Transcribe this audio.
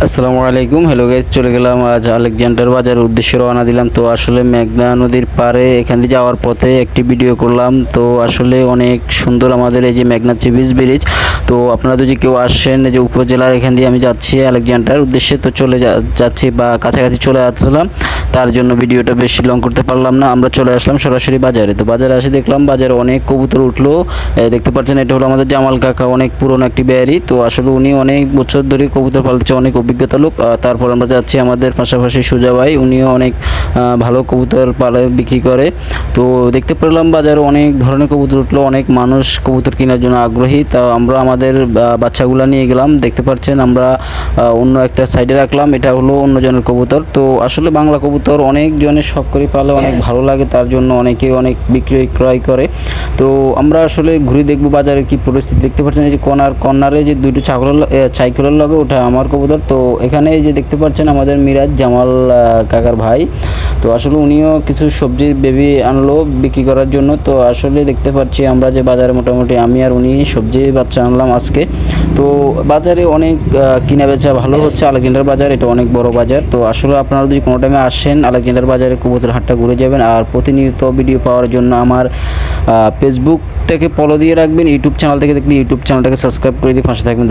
আসসালামু আলাইকুম। Hello guys, চলে গেলাম আজ আলেকজান্ডার বাজারের উদ্দেশ্যে রওনা দিলাম। তো আসলে মেঘনা নদীর পাড়ে এখান দিয়ে যাওয়ার পথে একটি ভিডিও করলাম। তো আসলে অনেক সুন্দর আমাদের এই যে মেঘনা চিবিস ব্রিজ। তো আপনারা যদি কেউ আসেন, এই যে উপজেলার এখান দিয়ে আমি যাচ্ছি আলেকজান্ডার উদ্দেশ্যে, তো চলে যাচ্ছি বা কাছাকাছি চলে আসলাম। তার জন্য ভিডিওটা বেশি লং করতে পারলাম না। আমরা চলে আসলাম সরাসরি বাজারে। তো বাজারে এসে দেখলাম বাজারে অনেক কবুতর উঠলো। দেখতে পাচ্ছেন এটা হলো আমাদের জামাল কাকা, অনেক পুরনো একটি বেয়ারি। তো আসলে উনি অনেক বছর ধরে কবুতর পালছে, অনেক অভিজ্ঞতা লোক। তারপর আমরা যাচ্ছি আমাদের পাশাপাশি সুজা ভাই, উনিও অনেক ভালো কবুতর পালে, বিক্রি করে। তো দেখতে পেলাম বাজারে অনেক ধরনের কবুতর উঠলো, অনেক মানুষ কবুতর কেনার জন্য আগ্রহী। তা আমরা আমাদের বাচ্চাগুলো নিয়ে গেলাম। দেখতে পাচ্ছেন আমরা অন্য একটা সাইডে রাখলাম, এটা হলো অন্যজনের কবুতর। তো আসলে বাংলা কবুতর অনেক জনের শখ করে পালে, অনেক ভালো লাগে, তার জন্য অনেকে অনেক বিক্রয় ক্রয় করে। তো আমরা আসলে ঘুরে দেখবো বাজারের কি পরিস্থিতি। দেখতে পাচ্ছেন এই যে কর্নারে যে দুটো সাইকেলের লগে ওটা আমার কবুতর। তো এখানে এই যে দেখতে পাচ্ছেন আমাদের মিরাজ জামাল কাকার ভাই। তো আসলে উনিও কিছু সবজির বেবি আনলো বিক্রি করার জন্য। তো আসলে দেখতে পাচ্ছি আমরা যে বাজারে মোটামুটি আমি আর উনি সবজি বাচ্চা আনলাম আজকে। তো বাজারে অনেক কিনা বেচা ভালো হচ্ছে। আলেকজান্ডার বাজার এটা অনেক বড় বাজার। তো আসলে আপনারা যদি কোনো টাইমে আসেন আলেকজান্ডার বাজারে, কবুতর হাটটা ঘুরে যাবেন। আর প্রতিনিয়ত ভিডিও পাওয়ার জন্য আমার ফেসবুকটাকে ফলো দিয়ে রাখবেন। ইউটিউব চ্যানেল থেকে দেখলে ইউটিউব চ্যানেলটাকে সাবস্ক্রাইব করে দিয়ে পাশে থাকবেন।